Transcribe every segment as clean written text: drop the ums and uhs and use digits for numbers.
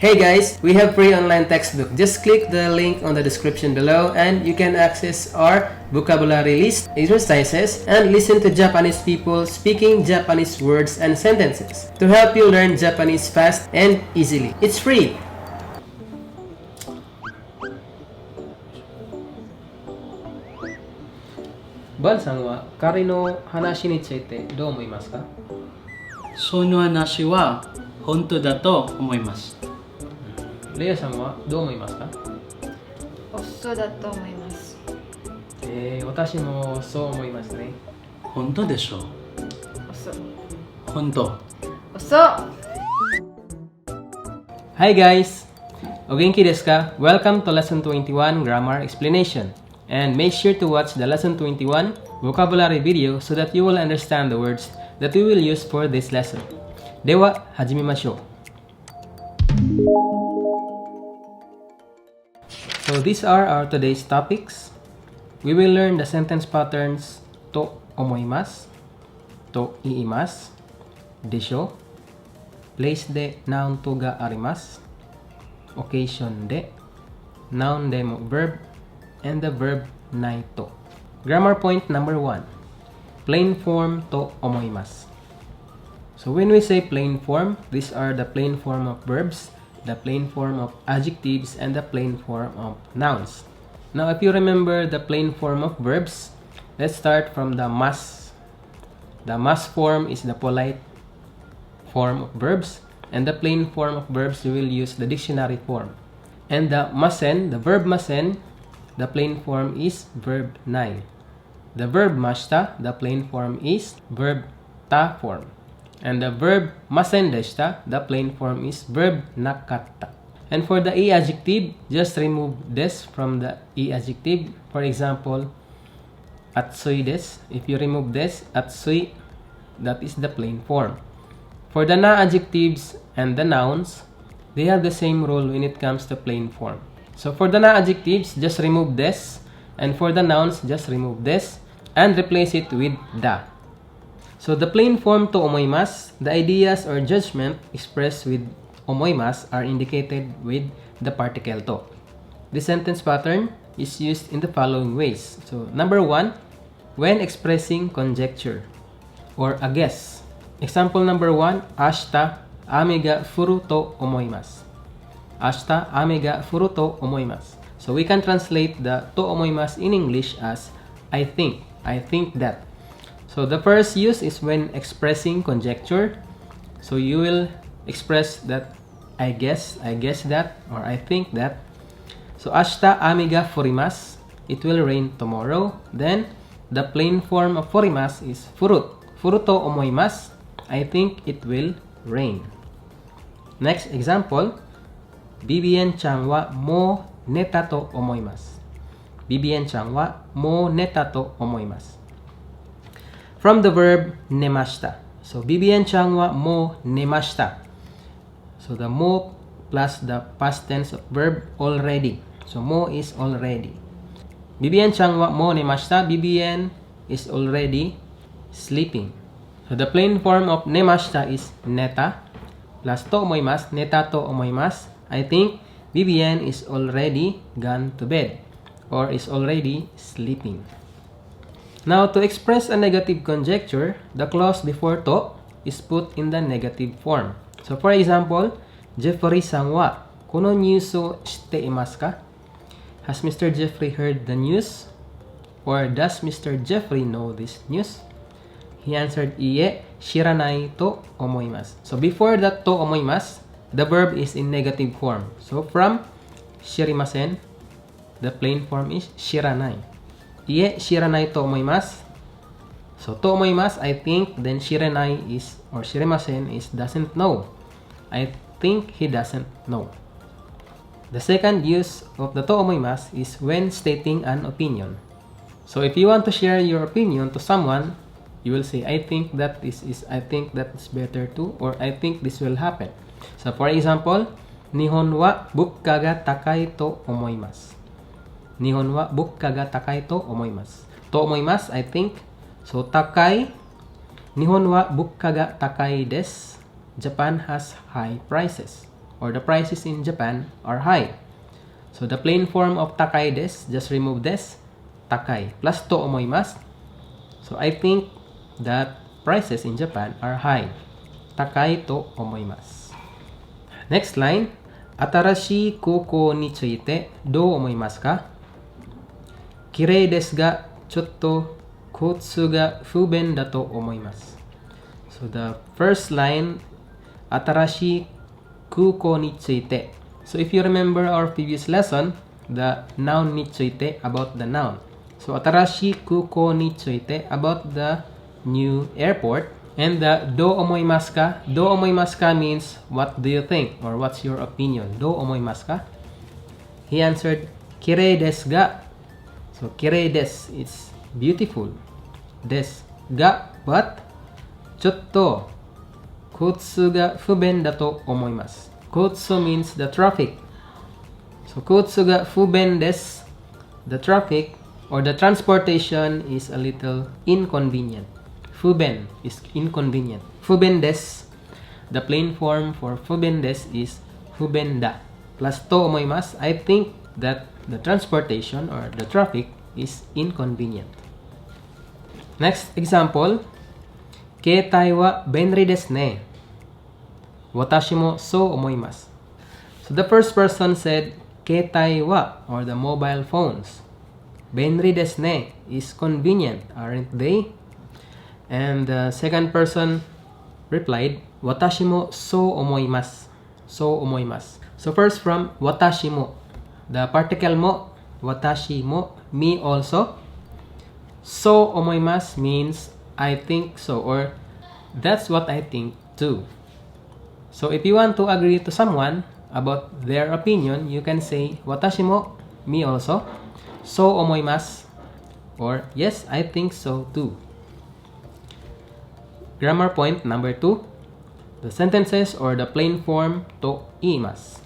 Hey guys, we have free online textbook. Just click the link on the description below and you can access our vocabulary list, exercises, and listen to Japanese people speaking Japanese words and sentences to help you learn Japanese fast and easily. It's free. Ban-san wa kari no hanashi ni tsuite dou omoimasu ka? その話は本当だと思います。レイヤさんはどう思いますか？嘘だと思います。私もそう思いますね。本当でしょう。嘘。本当。嘘。Hi guys! お元気ですか? Welcome to Lesson 21 Grammar Explanation. And make sure to watch the Lesson 21 vocabulary video so that you will understand the words that we will use for this lesson. では、始めましょう。So these are our today's topics. We will learn the sentence patterns と思います、と言います、でしょ、place で noun とがあります、occasion で noun でも verb and the verb ないと。Grammar point number 1. Plain form と思います。So when we say plain form, these are the plain form of verbs, the plain form of adjectives, and the plain form of nouns. Now, if you remember the plain form of verbs, let's start from the mas. The mas form is the polite form of verbs, and the plain form of verbs we will use the dictionary form. And the masen, the verb masen, the plain form is verb nai. The verb mashita, the plain form is verb ta form. And the verb masen deshita, the plain form is verb nakatta. And for the e adjective, just remove des from the e adjective. For example, atsui des. If you remove des, atsui, that is the plain form. For the na adjectives and the nouns, they have the same rule when it comes to plain form. So for the na adjectives, just remove des. And for the nouns, just remove des and replace it with da. So the plain form to omoimasu, the ideas or judgment expressed with omoimasu are indicated with the particle to. This sentence pattern is used in the following ways. So number 1, when expressing conjecture or a guess. Example number 1, ashita ame ga furu to omoimasu. Ashita ame ga furu to omoimasu. So we can translate the to omoimasu in English as I think that. So the first use is when expressing conjecture. So you will express that I guess that, or I think that. So ashita ame ga furimasu, it will rain tomorrow. Then the plain form of furimasu is furu to omoimasu, I think it will rain. Next example, Bibian-chan wa mo neta to omoimasu. Bibian-chan wa mo neta to omoimasu. From the verb nemashita. So Bibian-chan wa mo nemashita. So the mo plus the past tense of verb already. So mo is already. Bibian-chan wa mo nemashita. Bibian is already sleeping. So the plain form of nemashita is neta plus to omoimasu. Neta to omoimasu. I think Bibian is already gone to bed or is already sleeping. Now, to express a negative conjecture, the clause before to is put in the negative form. So, for example, Jeffrey-san wa kono news o shite imasu ka? Has Mr. Jeffrey heard the news? Or does Mr. Jeffrey know this news? He answered, iie, shiranai to omoimasu. So, before that to omoimasu, the verb is in negative form. So, from shirimasen, the plain form is shiranai. Ie shiranai to omoimasu. So to omoimasu, I think, then shiranai is, or shirimasen is doesn't know. I think he doesn't know. The second use of the to omoimasu is when stating an opinion. So if you want to share your opinion to someone, you will say, I think that I think that is better too, or I think this will happen. So for example, Nihon wa bukka ga takai to omoimasu. Nihon wa bukka ga takai to omoimasu. To omoimasu, I think. So takai. Nihon wa bukka ga takai desu. Japan has high prices. or the prices in Japan are high. So the plain form of takai desu, just remove desu, takai, plus to omoimasu. So I think that prices in Japan are high. Takai to omoimasu. Next line, atarashii koukou ni tsuite dou omoimasu ka? Kirei desu ga chotto koutsu ga fuben da to omoimasu. So the first line, atarashii koukou ni tsuite. So if you remember our previous lesson, the noun ni tsuite, about the noun. So atarashii koukou ni tsuite, about the new airport. And the do omoimasu ka? Do omoimasu ka means what do you think or what's your opinion? Do omoimasu ka? He answered kirei desu ga. So kirei desu, it's beautiful. Desu ga, but chotto koutsu ga fuben da to omoimasu. Koutsu means the traffic. So koutsu ga fuben desu, the traffic or the transportation is a little inconvenient. Fuben is inconvenient. Fuben desu, the plain form for fuben desu is fuben da. Plus to omoimasu, I think that the transportation or the traffic is inconvenient. Next example, keitai wa benri desu ne. Watashi mo so omoimasu. So the first person said keitai wa, or the mobile phones. Benri desu ne is convenient, aren't they? And the second person replied, watashi mo so omoimasu. So omoimasu. So first from watashi mo. The particle mo, watashi mo, me also. So omoimasu means I think so, or that's what I think too. So if you want to agree to someone about their opinion, you can say watashi mo, me also. So omoimasu, or yes, I think so too. Grammar point number 2. The sentences or the plain form to iimasu.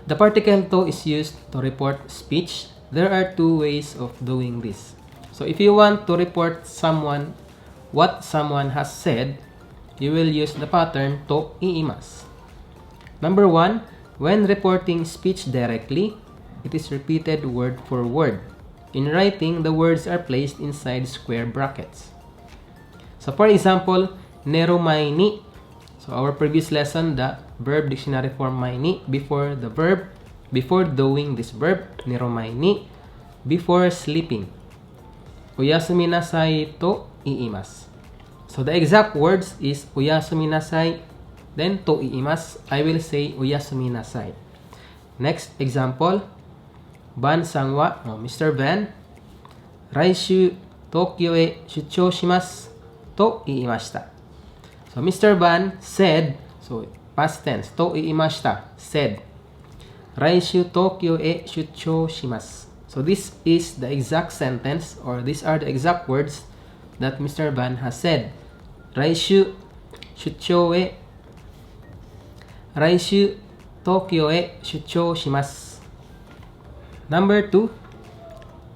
The particle to is used to report speech. There are two ways of doing this. So if you want to report what someone has said, you will use the pattern to iimasu. Number 1, when reporting speech directly, it is repeated word for word. In writing, the words are placed inside square brackets. So for example, neromai ni. So our previous lesson, the verb dictionary form mai ni, before the verb, before doing this verb, neromai ni, before sleeping. Oyasumi nasai to iimasu. So the exact words is oyasumi nasai, then to iimasu. I will say oyasumi nasai. Next example, Ban-san wa, Mr. Van, raishu Tokyo e shuchou shimasu to iimashita. So Mr. Ban said, so past tense, to iimashita, said, raishu Tokyo e shuchou shimasu. So this is the exact sentence, or these are the exact words that Mr. Ban has said. Raishu Tokyo e shuchou shimasu. Number 2,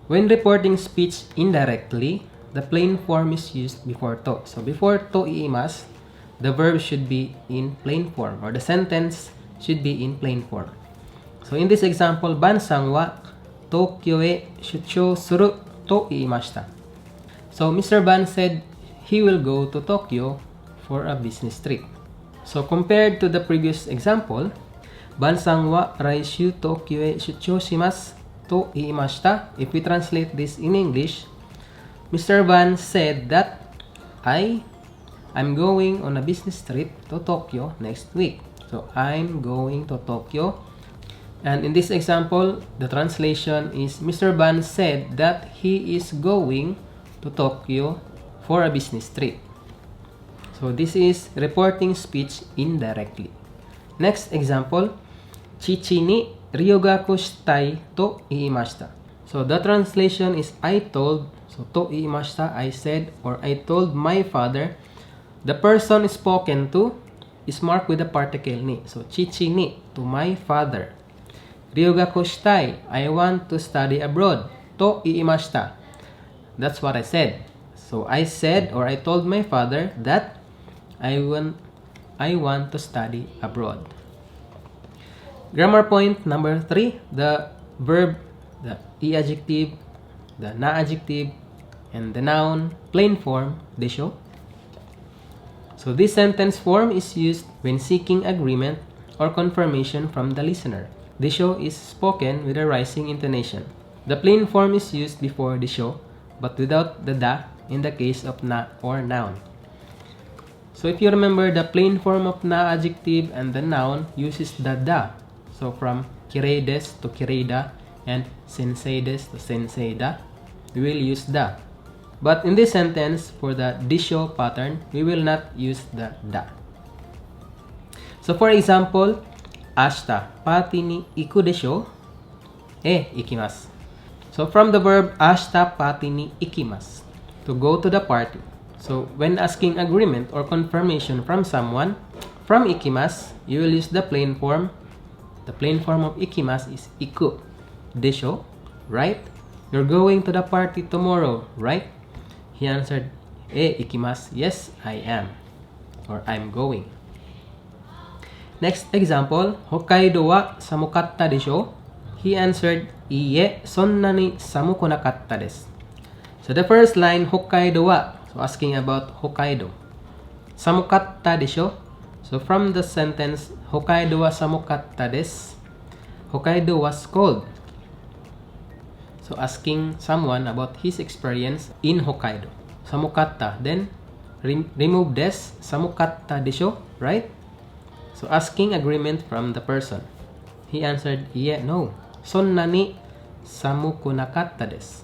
when reporting speech indirectly, the plain form is used before to. So before to iimasu, the verb should be in plain form, or the sentence should be in plain form. So in this example, Ban-san wa Tokyo e shuchou suru to iimashita. So Mr. Ban said he will go to Tokyo for a business trip. So compared to the previous example, Ban-san wa raishu Tokyo e shuchou shimasu to iimashita. If we translate this in English, Mr. Ban said that I'm going on a business trip to Tokyo next week. So I'm going to Tokyo. And in this example, the translation is Mr. Ban said that he is going to Tokyo for a business trip. So this is reporting speech indirectly. Next example, Chichi ni ryogaku shitai to iimashita. So the translation is I told, so to iimashita, I said, or I told my father. The person spoken to is marked with the particle ni. So chichi ni, to my father. Ryogaku shitai, I want to study abroad. To iimashita. That's what I said. So I said, or I told my father that I want to study abroad. Grammar point number 3, the verb, the e-adjective, the na-adjective, and the noun plain form, desho. So this sentence form is used when seeking agreement or confirmation from the listener. Desho is spoken with a rising intonation. The plain form is used before desho, but without the da in the case of na or noun. So if you remember, the plain form of na adjective and the noun uses the da. So from kireides to kireida and senseides to senseida, we will use da. But in this sentence, for the desho pattern, we will not use the da. So for example, ashita party ni iku desho? Ikimasu. So from the verb ashita party ni ikimasu, to go to the party. So when asking agreement or confirmation from someone, from ikimasu, you will use the plain form. The plain form of ikimasu is iku desho, right? You're going to the party tomorrow, right? He answered, ikimasu. Yes, I am. Or I'm going. Next example, Hokkaido wa samukatta desho? He answered, iie, sonna ni samuku nakatta desu. So the first line, Hokkaido wa, so asking about Hokkaido. Samukatta desho? So from the sentence, Hokkaido wa samukatta desu, Hokkaido was cold. So asking someone about his experience in Hokkaido. Samukatta, then remove des, samukatta desho, right? So asking agreement from the person. He answered, no. Sonna ni samuku nakatta desu.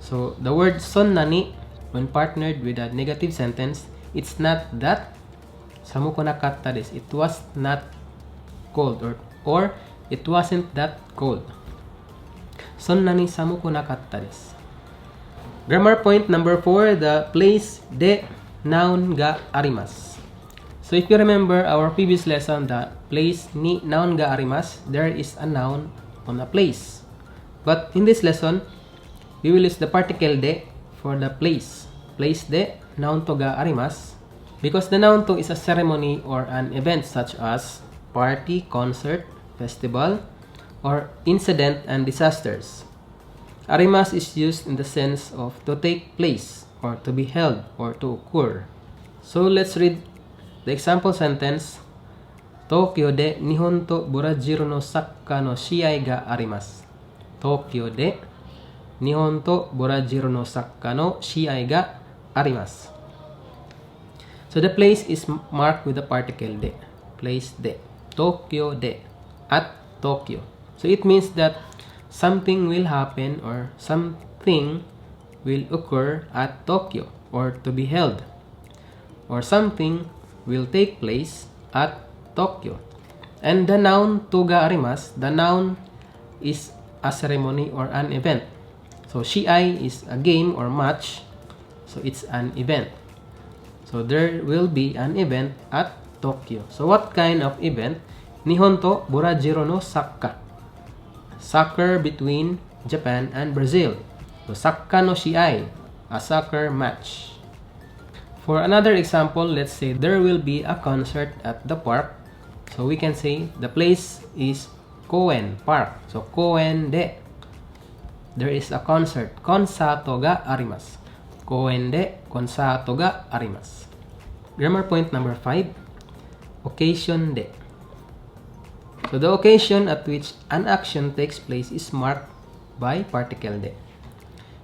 So the word sonna ni, when partnered with a negative sentence, it's not that samuku nakatta desu. It was not cold, or it wasn't that cold. Sonna ni samuku nakatta desu. Grammar point number 4, the place de noun ga arimasu. So if you remember our previous lesson, the place ni noun ga arimasu, there is a noun on a place. But in this lesson, we will use the particle de for the place. Place de noun to ga arimasu, because the noun to is a ceremony or an event such as party, concert, festival, or incident and disasters. Arimasu is used in the sense of to take place, or to be held, or to occur. So let's read the example sentence. Tokyo de Nihon to Brazil no sakka no shiai ga arimasu. Tokyo de Nihon to Brazil no sakka no shiai ga arimasu. So the place is marked with the particle de. Place de. Tokyo de. At Tokyo. So it means that something will happen or something will occur at Tokyo, or to be held, or something will take place at Tokyo. And the noun to ga arimasu, the noun is a ceremony or an event. So shiai is a game or match, so it's an event. So there will be an event at Tokyo. So what kind of event? Nihon to Brazil no sakka. Soccer between Japan and Brazil. So sakka no shiai, a soccer match. For another example, let's say there will be a concert at the park. So we can say the place is Koen Park. So Koen de. There is a concert. Konsato ga arimasu. Koen de konsato ga arimasu. Grammar point number 5. Occasion de. So the occasion at which an action takes place is marked by particle de.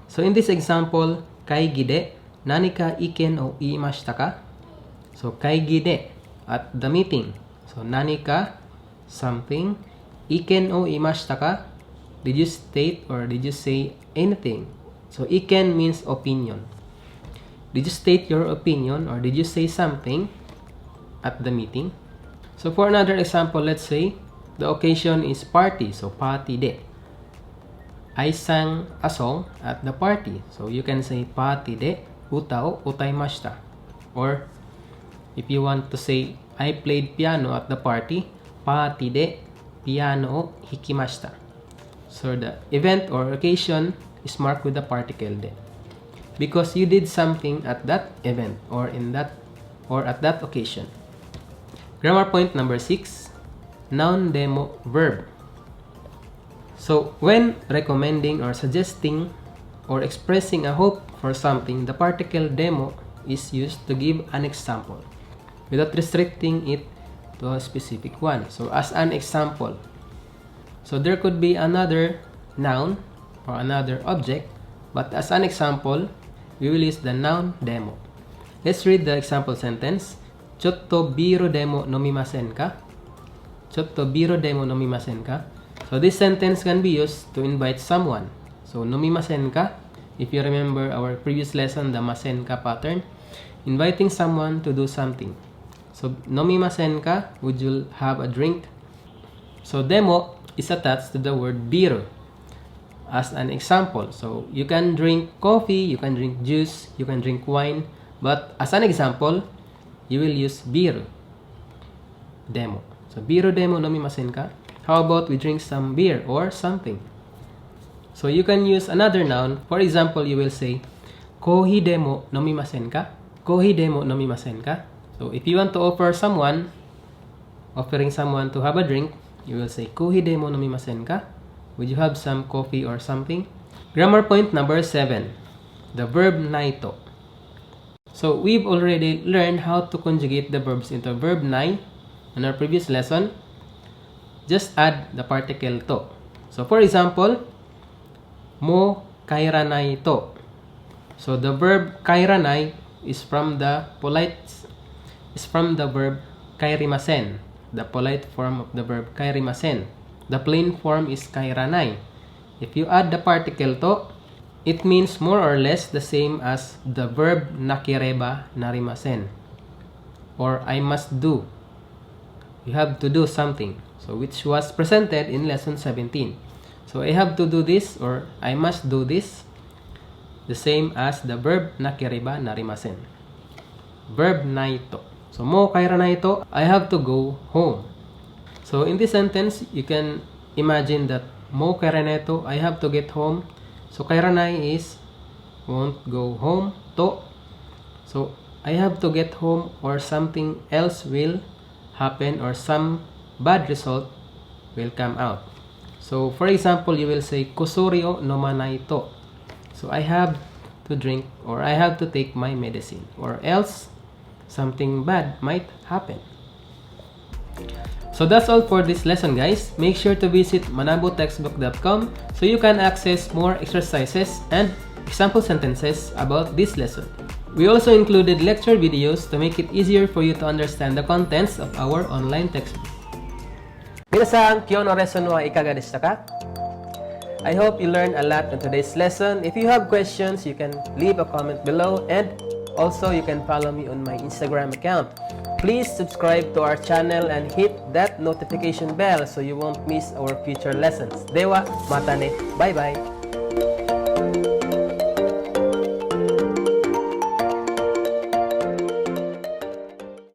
So in this example, kaigi de nanika iken o iimashita ka? So kaigi de, at the meeting. So nanika, something. Iken o iimashita ka? Did you state or did you say anything? So iken means opinion. Did you state your opinion or did you say something at the meeting? So for another example, let's say the occasion is party. So party de. I sang a song at the party. So you can say party de uta o utaimashita. Or if you want to say I played piano at the party, party de piano o hikimashita. So the event or occasion is marked with the particle de, because you did something at that event or in that or at that occasion. Grammar point number 6. noun demo verb. So when recommending or suggesting or expressing a hope for something, the particle demo is used to give an example without restricting it to a specific one. So as an example, so there could be another noun or another object, but as an example, we will use the noun demo. Let's read the example sentence. Chotto biro demo nomimasen ka? Chotto biro demo nomimasen ka? So this sentence can be used to invite someone. So nomimasen ka, if you remember our previous lesson, the masen ka pattern, inviting someone to do something. So nomimasen ka, would you have a drink? So demo is attached to the word biro as an example. So you can drink coffee, you can drink juice, you can drink wine, but as an example, you will use biro demo. So biro demo nomimasen ka? How about we drink some beer or something? So you can use another noun. For example, you will say kohi demo nomimasen ka? Kohi demo nomimasen ka? So if you want to offering someone to have a drink, you will say kohi demo nomimasen ka? Would you have some coffee or something? Grammar point number 7. The verb naito. So we've already learned how to conjugate the verbs into verb nai in our previous lesson. Just add the particle to. So for example, mo kairanai to. So the verb kairanai is from the verb kairimasen, the polite form of the verb kairimasen. The plain form is kairanai. If you add the particle to, it means more or less the same as the verb nakireba narimasen, or I must do. You have to do something. So which was presented in lesson 17. So I have to do this or I must do this, the same as the verb nakireba narimasen. Verb naito. So mo kairanai to, I have to go home. So in this sentence, you can imagine that mo kairanai to, I have to get home. So kairanai is won't go home to. So I have to get home or something else will happen or some bad result will come out. So for example, you will say kusuryo no manai to. So I have to drink or I have to take my medicine, or else something bad might happen. So that's all for this lesson, guys. Make sure to visit manabutextbook.com so you can access more exercises and example sentences about this lesson. We also included lecture videos to make it easier for you to understand the contents of our online textbook. Minasan, kyo no lesson wa ikaga deshita ka? I hope you learned a lot in today's lesson. If you have questions, you can leave a comment below, and also you can follow me on my Instagram account. Please subscribe to our channel and hit that notification bell so you won't miss our future lessons. Dewa, matane. Bye-bye.